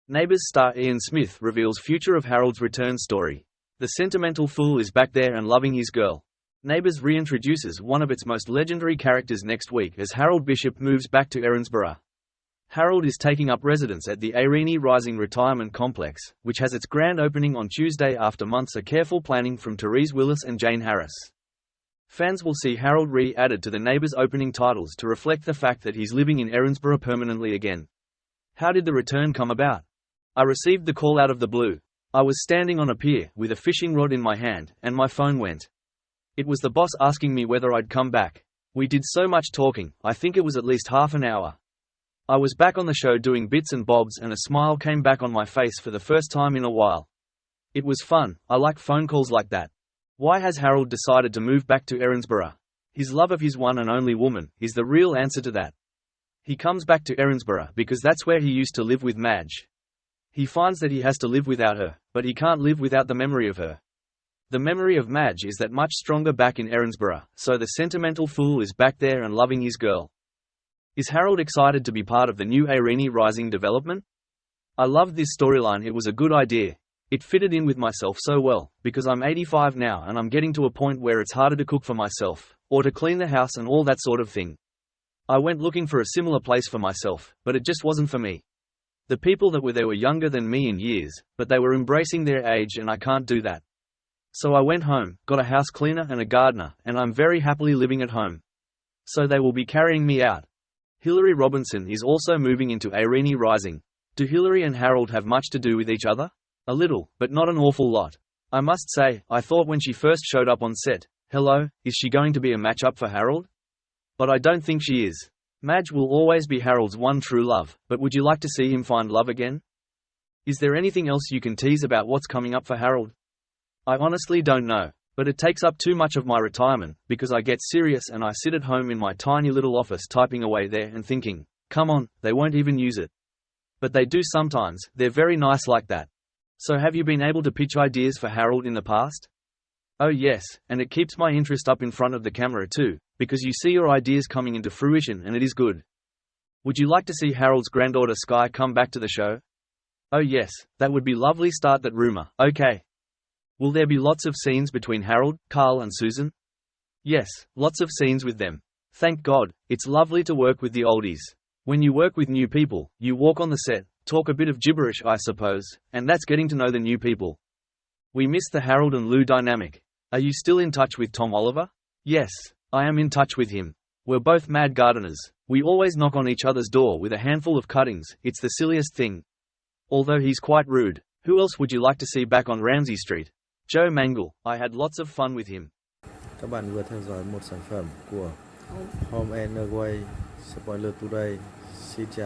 Neighbours star Ian Smith reveals future of Harold's return story. The sentimental fool is back there and loving his girl. Neighbours reintroduces one of its most legendary characters next week as Harold Bishop moves back to Erinsborough. Harold is taking up residence at the Eirini Rising retirement complex, which has its grand opening on Tuesday after months of careful planning from Therese Willis and Jane Harris. Fans will see Harold re-added to the Neighbours opening titles to reflect the fact that he's living in Erinsborough permanently again. How did the return come about? I received the call out of the blue. I was standing on a pier, with a fishing rod in my hand, and my phone went. It was the boss asking me whether I'd come back. We did so much talking, I think it was at least half an hour. I was back on the show doing bits and bobs and a smile came back on my face for the first time in a while. It was fun, I like phone calls like that. Why has Harold decided to move back to Erinsborough? His love of his one and only woman is the real answer to that. He comes back to Erinsborough because that's where he used to live with Madge. He finds that he has to live without her, but he can't live without the memory of her. The memory of Madge is that much stronger back in Erinsborough, so the sentimental fool is back there and loving his girl. Is Harold excited to be part of the new Eirini Rising development? I loved this storyline, it was a good idea. It fitted in with myself so well, because I'm 85 now and I'm getting to a point where it's harder to cook for myself, or to clean the house and all that sort of thing. I went looking for a similar place for myself, but it just wasn't for me. The people that were there were younger than me in years, but they were embracing their age and I can't do that. So I went home, got a house cleaner and a gardener, and I'm very happily living at home. So they will be carrying me out. Hilary Robinson is also moving into Eirini Rising. Do Hilary and Harold have much to do with each other? A little, but not an awful lot. I must say, I thought when she first showed up on set, hello, is she going to be a match-up for Harold? But I don't think she is. Madge will always be Harold's one true love, but would you like to see him find love again? Is there anything else you can tease about what's coming up for Harold? I honestly don't know, but it takes up too much of my retirement, because I get serious and I sit at home in my tiny little office typing away there and thinking, come on, they won't even use it. But they do sometimes, they're very nice like that. So have you been able to pitch ideas for Harold in the past? Oh yes, and it keeps my interest up in front of the camera too, because you see your ideas coming into fruition and it is good. Would you like to see Harold's granddaughter Sky come back to the show? Oh yes, that would be lovely, start that rumor, okay. Will there be lots of scenes between Harold, Carl and Susan? Yes, lots of scenes with them. Thank God, it's lovely to work with the oldies. When you work with new people, you walk on the set, talk a bit of gibberish I suppose, and that's getting to know the new people. We miss the Harold and Lou dynamic. Are you still in touch with Tom Oliver? Yes, I am in touch with him. We're both mad gardeners. We always knock on each other's door with a handful of cuttings, it's the silliest thing. Although he's quite rude. Who else would you like to see back on Ramsey Street? Joe Mangle, I had lots of fun with him. Các bạn vừa theo dõi một sản phẩm của Home and Away Spoiler Today. Xin chào.